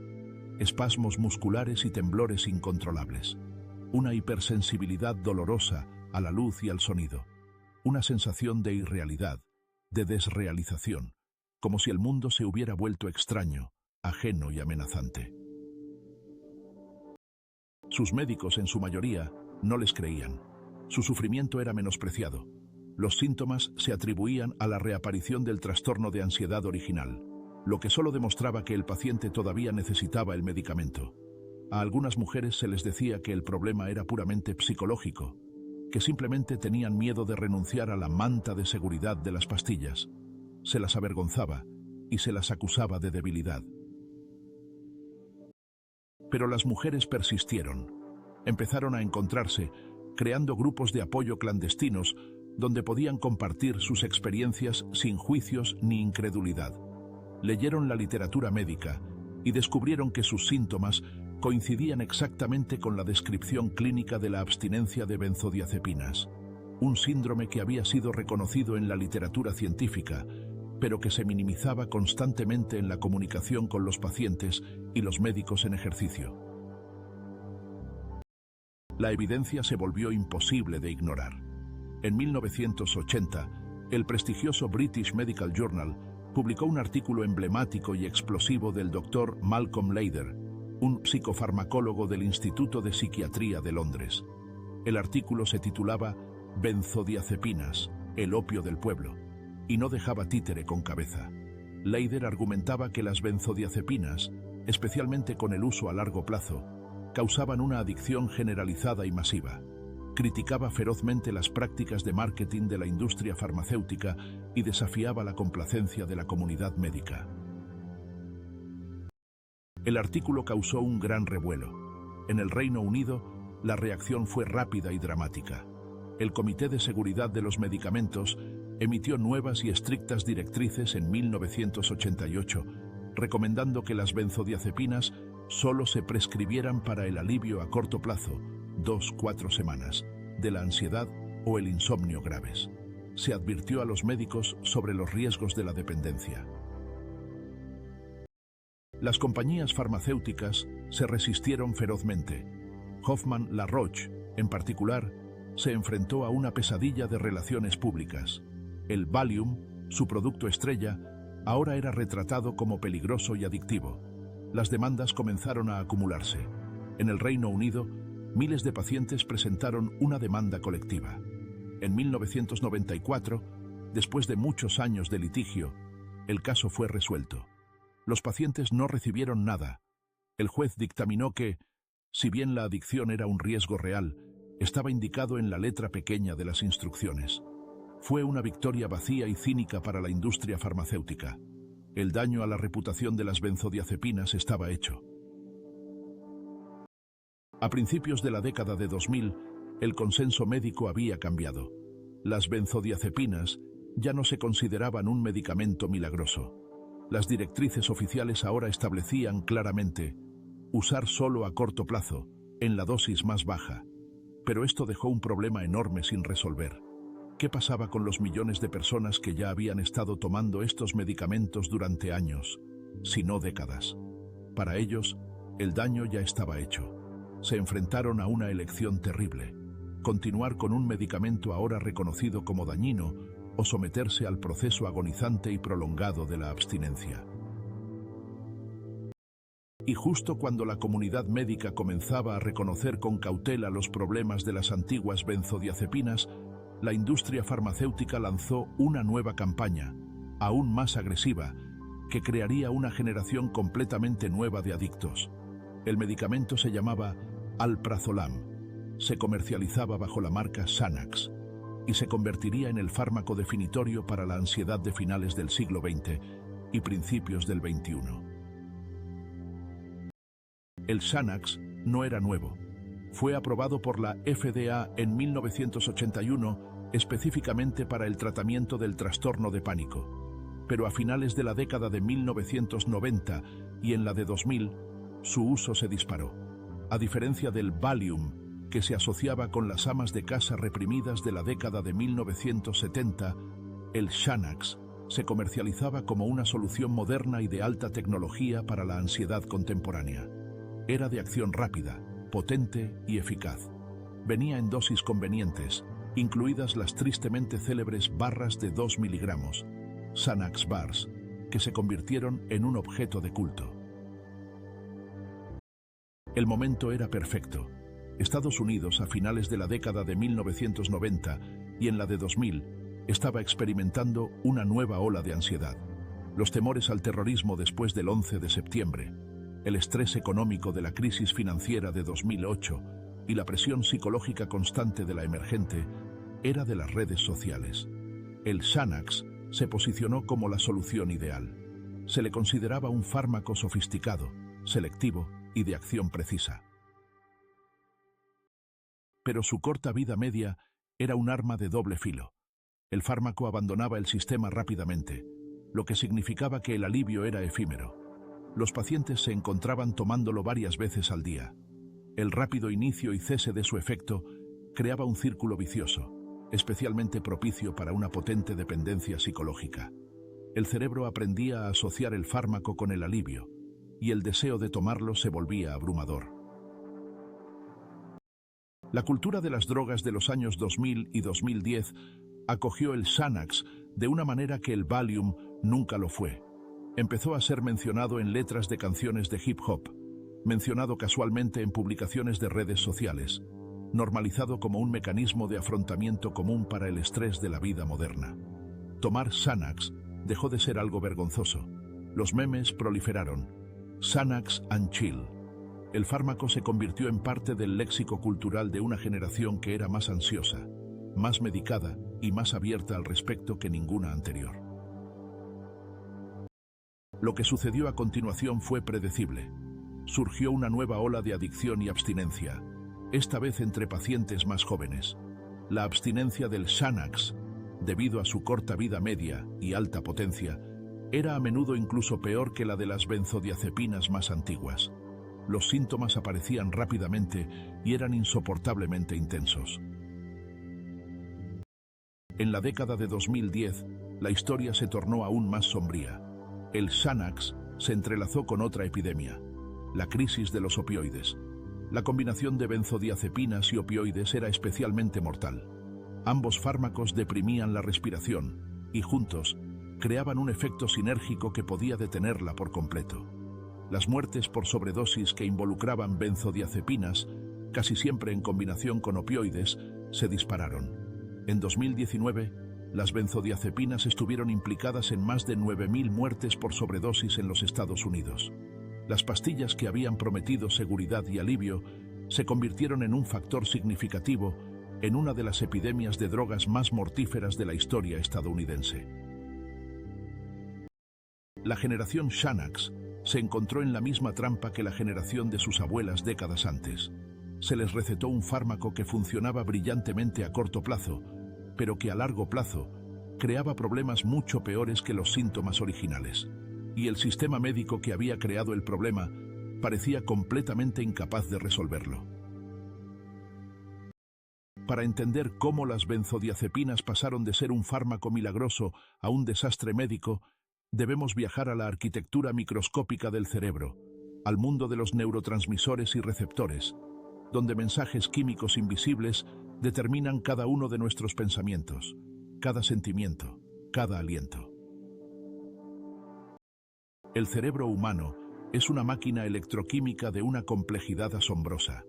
Speaker 1: Espasmos musculares y temblores incontrolables. Una hipersensibilidad dolorosa a la luz y al sonido. Una sensación de irrealidad, de desrealización, como si el mundo se hubiera vuelto extraño, ajeno y amenazante. Sus médicos, en su mayoría, no les creían. Su sufrimiento era menospreciado. Los síntomas se atribuían a la reaparición del trastorno de ansiedad original, lo que solo demostraba que el paciente todavía necesitaba el medicamento. A algunas mujeres se les decía que el problema era puramente psicológico, que simplemente tenían miedo de renunciar a la manta de seguridad de las pastillas. Se las avergonzaba y se las acusaba de debilidad. Pero las mujeres persistieron. Empezaron a encontrarse, creando grupos de apoyo clandestinos donde podían compartir sus experiencias sin juicios ni incredulidad. Leyeron la literatura médica y descubrieron que sus síntomas coincidían exactamente con la descripción clínica de la abstinencia de benzodiazepinas, un síndrome que había sido reconocido en la literatura científica, pero que se minimizaba constantemente en la comunicación con los pacientes y los médicos en ejercicio. La evidencia se volvió imposible de ignorar. En 1980, el prestigioso British Medical Journal publicó un artículo emblemático y explosivo del Dr. Malcolm Leder, un psicofarmacólogo del Instituto de Psiquiatría de Londres. El artículo se titulaba Benzodiazepinas, el opio del pueblo, y no dejaba títere con cabeza. Leder argumentaba que las benzodiazepinas, especialmente con el uso a largo plazo, causaban una adicción generalizada y masiva. Criticaba ferozmente las prácticas de marketing de la industria farmacéutica y desafiaba la complacencia de la comunidad médica. El artículo causó un gran revuelo. En el Reino Unido, la reacción fue rápida y dramática. El Comité de Seguridad de los Medicamentos emitió nuevas y estrictas directrices en 1988, recomendando que las benzodiazepinas solo se prescribieran para el alivio a corto plazo, 2-4 semanas, de la ansiedad o el insomnio graves. Se advirtió a los médicos sobre los riesgos de la dependencia. Las compañías farmacéuticas se resistieron ferozmente. Hoffmann La Roche, en particular, se enfrentó a una pesadilla de relaciones públicas. El Valium, su producto estrella, ahora era retratado como peligroso y adictivo. Las demandas comenzaron a acumularse. En el Reino Unido, miles de pacientes presentaron una demanda colectiva. En 1994, después de muchos años de litigio, el caso fue resuelto. Los pacientes no recibieron nada. El juez dictaminó que, si bien la adicción era un riesgo real, estaba indicado en la letra pequeña de las instrucciones. Fue una victoria vacía y cínica para la industria farmacéutica. El daño a la reputación de las benzodiazepinas estaba hecho. A principios de la década de 2000, el consenso médico había cambiado. Las benzodiazepinas ya no se consideraban un medicamento milagroso. Las directrices oficiales ahora establecían claramente usar solo a corto plazo, en la dosis más baja. Pero esto dejó un problema enorme sin resolver. ¿Qué pasaba con los millones de personas que ya habían estado tomando estos medicamentos durante años, si no décadas? Para ellos, el daño ya estaba hecho. Se enfrentaron a una elección terrible: continuar con un medicamento ahora reconocido como dañino o someterse al proceso agonizante y prolongado de la abstinencia. Y justo cuando la comunidad médica comenzaba a reconocer con cautela los problemas de las antiguas benzodiazepinas, la industria farmacéutica lanzó una nueva campaña, aún más agresiva, que crearía una generación completamente nueva de adictos. El medicamento se llamaba Alprazolam, se comercializaba bajo la marca Xanax y se convertiría en el fármaco definitorio para la ansiedad de finales del siglo XX y principios del XXI. El Xanax no era nuevo. Fue aprobado por la FDA en 1981 específicamente para el tratamiento del trastorno de pánico. Pero a finales de la década de 1990 y en la de 2000, su uso se disparó. A diferencia del Valium, que se asociaba con las amas de casa reprimidas de la década de 1970, el Xanax se comercializaba como una solución moderna y de alta tecnología para la ansiedad contemporánea. Era de acción rápida, potente y eficaz. Venía en dosis convenientes, incluidas las tristemente célebres barras de 2 miligramos, Xanax Bars, que se convirtieron en un objeto de culto. El momento era perfecto. Estados Unidos, a finales de la década de 1990 y en la de 2000, estaba experimentando una nueva ola de ansiedad. Los temores al terrorismo después del 11 de septiembre, el estrés económico de la crisis financiera de 2008 y la presión psicológica constante de la emergente era de las redes sociales. El Xanax se posicionó como la solución ideal. Se le consideraba un fármaco sofisticado, selectivo y de acción precisa. Pero su corta vida media era un arma de doble filo. El fármaco abandonaba el sistema rápidamente, lo que significaba que el alivio era efímero. Los pacientes se encontraban tomándolo varias veces al día. El rápido inicio y cese de su efecto creaba un círculo vicioso, especialmente propicio para una potente dependencia psicológica. El cerebro aprendía a asociar el fármaco con el alivio, y el deseo de tomarlo se volvía abrumador. La cultura de las drogas de los años 2000 y 2010 acogió el Xanax de una manera que el Valium nunca lo fue. Empezó a ser mencionado en letras de canciones de hip hop, mencionado casualmente en publicaciones de redes sociales, normalizado como un mecanismo de afrontamiento común para el estrés de la vida moderna. Tomar Xanax dejó de ser algo vergonzoso. Los memes proliferaron. Xanax and chill. El fármaco se convirtió en parte del léxico cultural de una generación que era más ansiosa, más medicada y más abierta al respecto que ninguna anterior. Lo que sucedió a continuación fue predecible. Surgió una nueva ola de adicción y abstinencia, esta vez entre pacientes más jóvenes. La abstinencia del Xanax, debido a su corta vida media y alta potencia, era a menudo incluso peor que la de las benzodiazepinas más antiguas. Los síntomas aparecían rápidamente y eran insoportablemente intensos. En la década de 2010, la historia se tornó aún más sombría. El Xanax se entrelazó con otra epidemia, la crisis de los opioides. La combinación de benzodiazepinas y opioides era especialmente mortal. Ambos fármacos deprimían la respiración y juntos creaban un efecto sinérgico que podía detenerla por completo. Las muertes por sobredosis que involucraban benzodiazepinas, casi siempre en combinación con opioides, se dispararon. En 2019, las benzodiazepinas estuvieron implicadas en más de 9.000 muertes por sobredosis en los Estados Unidos. Las pastillas que habían prometido seguridad y alivio se convirtieron en un factor significativo en una de las epidemias de drogas más mortíferas de la historia estadounidense. La generación Xanax se encontró en la misma trampa que la generación de sus abuelas décadas antes. Se les recetó un fármaco que funcionaba brillantemente a corto plazo, pero que a largo plazo creaba problemas mucho peores que los síntomas originales. Y el sistema médico que había creado el problema parecía completamente incapaz de resolverlo. Para entender cómo las benzodiazepinas pasaron de ser un fármaco milagroso a un desastre médico, debemos viajar a la arquitectura microscópica del cerebro, al mundo de los neurotransmisores y receptores, donde mensajes químicos invisibles determinan cada uno de nuestros pensamientos, cada sentimiento, cada aliento. El cerebro humano es una máquina electroquímica de una complejidad asombrosa.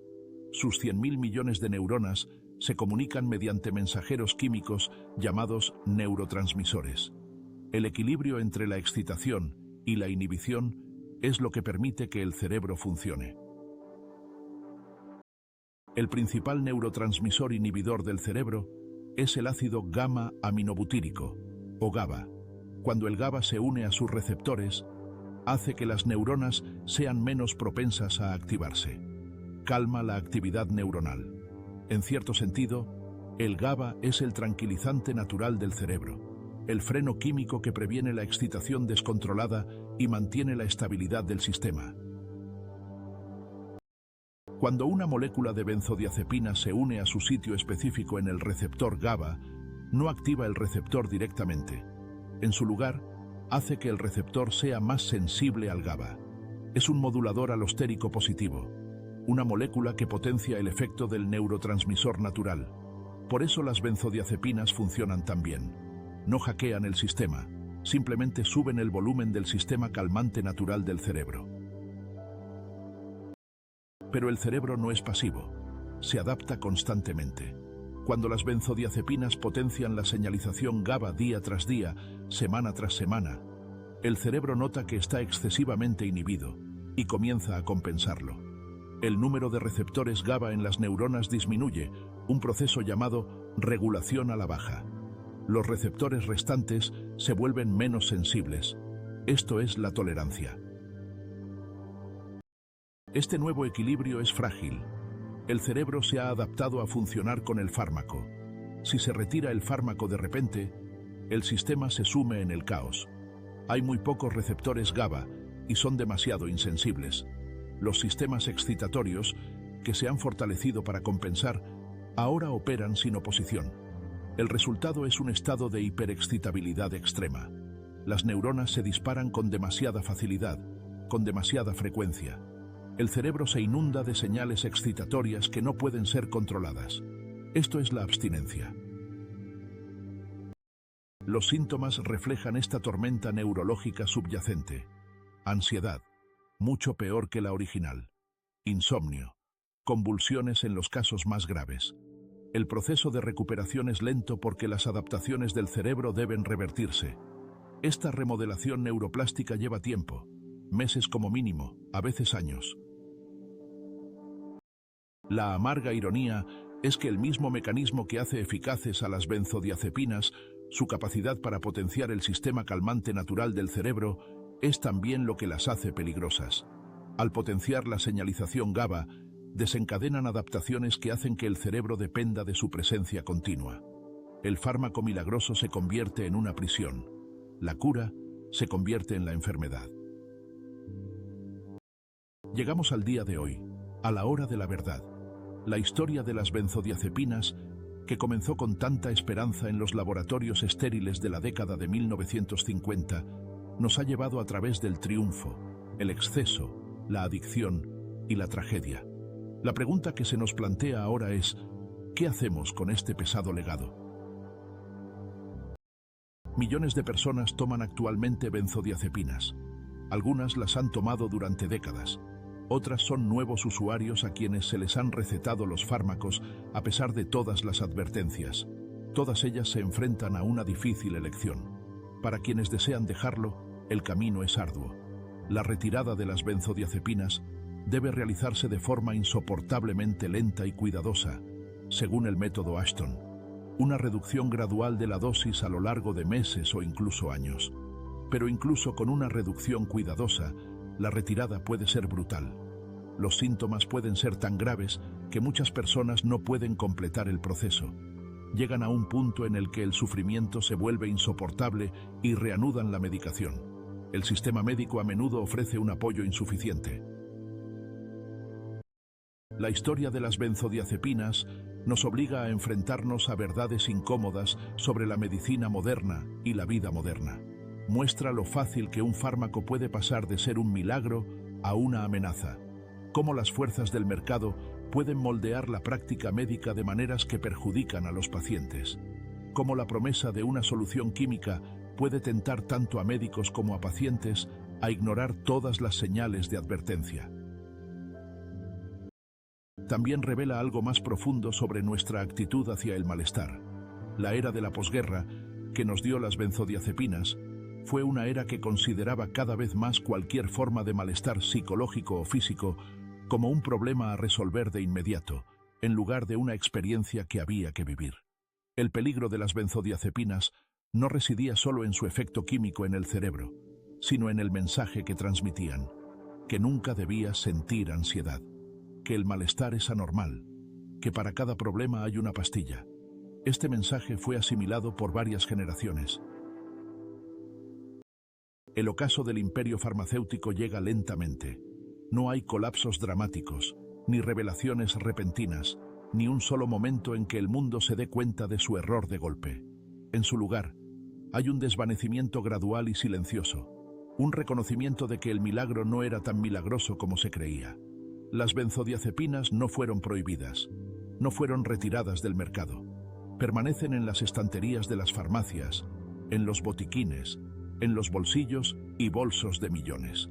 Speaker 1: Sus 100.000 millones de neuronas se comunican mediante mensajeros químicos llamados neurotransmisores. El equilibrio entre la excitación y la inhibición es lo que permite que el cerebro funcione. El principal neurotransmisor inhibidor del cerebro es el ácido gamma-aminobutírico, o GABA. Cuando el GABA se une a sus receptores, hace que las neuronas sean menos propensas a activarse. Calma la actividad neuronal. En cierto sentido, el GABA es el tranquilizante natural del cerebro, el freno químico que previene la excitación descontrolada y mantiene la estabilidad del sistema. Cuando una molécula de benzodiazepina se une a su sitio específico en el receptor GABA, no activa el receptor directamente. En su lugar, hace que el receptor sea más sensible al GABA. Es un modulador alostérico positivo, una molécula que potencia el efecto del neurotransmisor natural. Por eso las benzodiazepinas funcionan tan bien. No hackean el sistema, simplemente suben el volumen del sistema calmante natural del cerebro. Pero el cerebro no es pasivo, se adapta constantemente. Cuando las benzodiazepinas potencian la señalización GABA día tras día, semana tras semana, el cerebro nota que está excesivamente inhibido y comienza a compensarlo. El número de receptores GABA en las neuronas disminuye, un proceso llamado regulación a la baja. Los receptores restantes se vuelven menos sensibles. Esto es la tolerancia. Este nuevo equilibrio es frágil. El cerebro se ha adaptado a funcionar con el fármaco. Si se retira el fármaco de repente, el sistema se sume en el caos. Hay muy pocos receptores GABA y son demasiado insensibles. Los sistemas excitatorios, que se han fortalecido para compensar, ahora operan sin oposición. El resultado es un estado de hiperexcitabilidad extrema. Las neuronas se disparan con demasiada facilidad, con demasiada frecuencia. El cerebro se inunda de señales excitatorias que no pueden ser controladas. Esto es la abstinencia. Los síntomas reflejan esta tormenta neurológica subyacente. Ansiedad, mucho peor que la original. Insomnio, convulsiones en los casos más graves. El proceso de recuperación es lento porque las adaptaciones del cerebro deben revertirse. Esta remodelación neuroplástica lleva tiempo, meses como mínimo, a veces años. La amarga ironía es que el mismo mecanismo que hace eficaces a las benzodiazepinas, su capacidad para potenciar el sistema calmante natural del cerebro, es también lo que las hace peligrosas. Al potenciar la señalización GABA, desencadenan adaptaciones que hacen que el cerebro dependa de su presencia continua. El fármaco milagroso se convierte en una prisión. La cura se convierte en la enfermedad. Llegamos al día de hoy, a la hora de la verdad. La historia de las benzodiazepinas, que comenzó con tanta esperanza en los laboratorios estériles de la década de 1950, nos ha llevado a través del triunfo, el exceso, la adicción y la tragedia. La pregunta que se nos plantea ahora es, ¿qué hacemos con este pesado legado? Millones de personas toman actualmente benzodiazepinas. Algunas las han tomado durante décadas. Otras son nuevos usuarios a quienes se les han recetado los fármacos a pesar de todas las advertencias. Todas ellas se enfrentan a una difícil elección. Para quienes desean dejarlo, el camino es arduo. La retirada de las benzodiazepinas debe realizarse de forma insoportablemente lenta y cuidadosa, según el método Ashton. Una reducción gradual de la dosis a lo largo de meses o incluso años. Pero incluso con una reducción cuidadosa, la retirada puede ser brutal. Los síntomas pueden ser tan graves que muchas personas no pueden completar el proceso. Llegan a un punto en el que el sufrimiento se vuelve insoportable y reanudan la medicación. El sistema médico a menudo ofrece un apoyo insuficiente. La historia de las benzodiazepinas nos obliga a enfrentarnos a verdades incómodas sobre la medicina moderna y la vida moderna. Muestra lo fácil que un fármaco puede pasar de ser un milagro a una amenaza. Cómo las fuerzas del mercado pueden moldear la práctica médica de maneras que perjudican a los pacientes. Cómo la promesa de una solución química puede tentar tanto a médicos como a pacientes a ignorar todas las señales de advertencia. También revela algo más profundo sobre nuestra actitud hacia el malestar. La era de la posguerra, que nos dio las benzodiazepinas, fue una era que consideraba cada vez más cualquier forma de malestar psicológico o físico como un problema a resolver de inmediato, en lugar de una experiencia que había que vivir. El peligro de las benzodiazepinas no residía solo en su efecto químico en el cerebro, sino en el mensaje que transmitían, que nunca debías sentir ansiedad, que el malestar es anormal, que para cada problema hay una pastilla. Este mensaje fue asimilado por varias generaciones. El ocaso del imperio farmacéutico llega lentamente. No hay colapsos dramáticos, ni revelaciones repentinas, ni un solo momento en que el mundo se dé cuenta de su error de golpe. En su lugar, hay un desvanecimiento gradual y silencioso, un reconocimiento de que el milagro no era tan milagroso como se creía. Las benzodiazepinas no fueron prohibidas, no fueron retiradas del mercado. Permanecen en las estanterías de las farmacias, en los botiquines, en los bolsillos y bolsos de millones.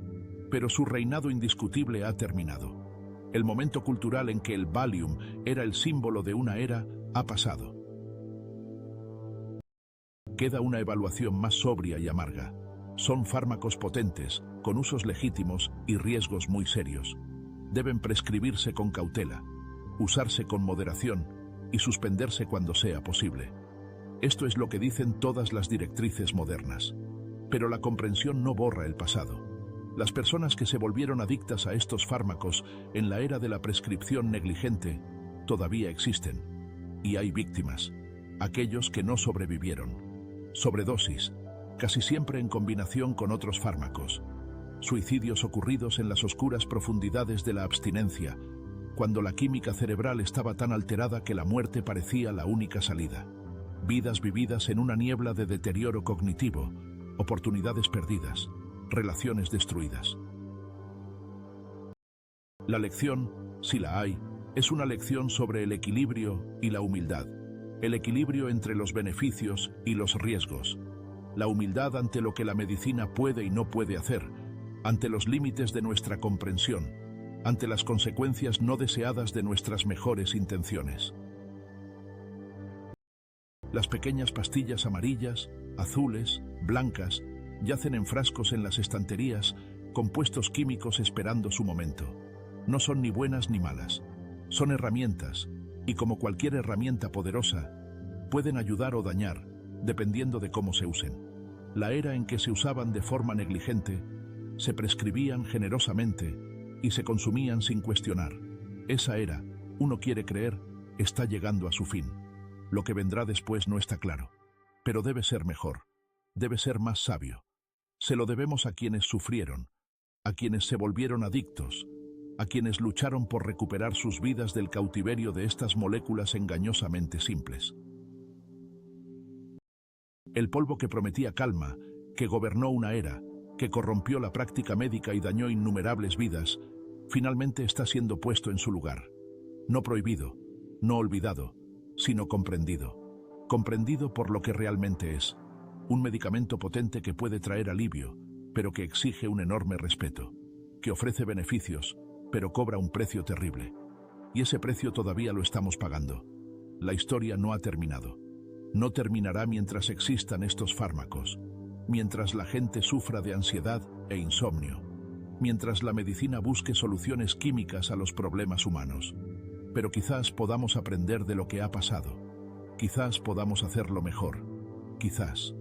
Speaker 1: Pero su reinado indiscutible ha terminado. El momento cultural en que el Valium era el símbolo de una era ha pasado. Queda una evaluación más sobria y amarga. Son fármacos potentes, con usos legítimos y riesgos muy serios. Deben prescribirse con cautela, usarse con moderación y suspenderse cuando sea posible. Esto es lo que dicen todas las directrices modernas. Pero la comprensión no borra el pasado. Las personas que se volvieron adictas a estos fármacos en la era de la prescripción negligente todavía existen. Y hay víctimas, aquellos que no sobrevivieron. Sobredosis, casi siempre en combinación con otros fármacos. Suicidios ocurridos en las oscuras profundidades de la abstinencia, cuando la química cerebral estaba tan alterada que la muerte parecía la única salida. Vidas vividas en una niebla de deterioro cognitivo, oportunidades perdidas, relaciones destruidas. La lección, si la hay, es una lección sobre el equilibrio y la humildad. El equilibrio entre los beneficios y los riesgos. La humildad ante lo que la medicina puede y no puede hacer, ante los límites de nuestra comprensión, ante las consecuencias no deseadas de nuestras mejores intenciones. Las pequeñas pastillas amarillas, azules, blancas, yacen en frascos en las estanterías, compuestos químicos esperando su momento. No son ni buenas ni malas. Son herramientas, y como cualquier herramienta poderosa, pueden ayudar o dañar, dependiendo de cómo se usen. La era en que se usaban de forma negligente, se prescribían generosamente y se consumían sin cuestionar. Esa era, uno quiere creer, está llegando a su fin. Lo que vendrá después no está claro, pero debe ser mejor, debe ser más sabio. Se lo debemos a quienes sufrieron, a quienes se volvieron adictos, a quienes lucharon por recuperar sus vidas del cautiverio de estas moléculas engañosamente simples. El polvo que prometía calma, que gobernó una era, que corrompió la práctica médica y dañó innumerables vidas, finalmente está siendo puesto en su lugar. No prohibido, no olvidado, sino comprendido. Comprendido por lo que realmente es. Un medicamento potente que puede traer alivio, pero que exige un enorme respeto. Que ofrece beneficios, pero cobra un precio terrible. Y ese precio todavía lo estamos pagando. La historia no ha terminado. No terminará mientras existan estos fármacos, mientras la gente sufra de ansiedad e insomnio, mientras la medicina busque soluciones químicas a los problemas humanos. Pero quizás podamos aprender de lo que ha pasado. Quizás podamos hacerlo mejor. Quizás.